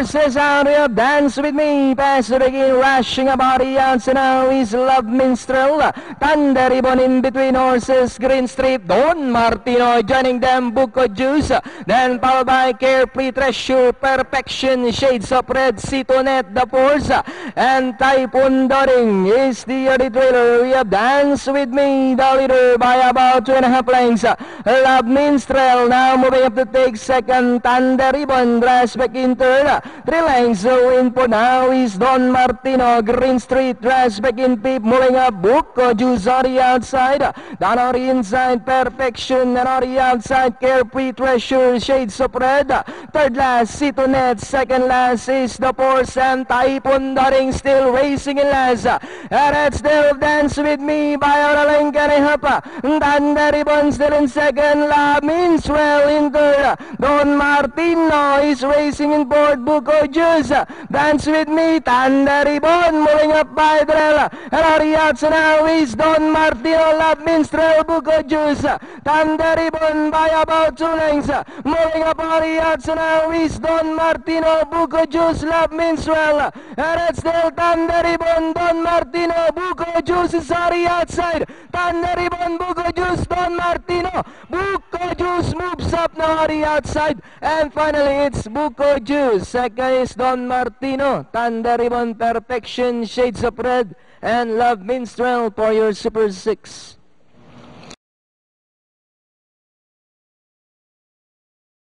Cesario, dance with me. Pass to begin, rushing a body out. So now is Love Minstrel. Thunder Ribbon in between horses. Green Street, Don Martino joining them. Buko Juice. Then followed by Carefree Treasure, Perfection, Shades of Red, Citonet, The Force. And Typhoon Doring is the early trailer. We have Dance with Me, the leader by about 2.5 lengths. Love Minstrel now moving up to take second. Thunder Ribbon drives back in third. 3 lengths in for now is Don Martino. Green Street drives back in fifth. Moving up, Buko Juice on the outside. Down on the inside, Perfection. And on the outside, Carefree Treasure, Shades of Red. Third last, Citonet. Second last is The Force. And Typhoon Doring still racing in last. And it's still Dance with Me by Oraling Kanihapa. Thunder Ribbon still in second. Love Minstrel in third. Don Martino is racing in fourth. Buko Juice. Dance with Me. Thunder Ribbon moving up by Drella. And on the outside now is Don Martino. Love Minstrel. Buko Juice. Thunder Ribbon by about 2 lengths. Moving up on the outside now is Don Martino. Buko Juice. Love Minstrel. And it's still Thunder Ribbon. Don Martino. Buko Juice is on the outside. Thunder Ribbon. Buko Juice. Don Martino. Buko Juice moves up now on the outside. And finally it's Buko Juice. Second is Don Martino. Thunder Ribbon, Perfection, Shades of Red, and Love Minstrel for your Super 6.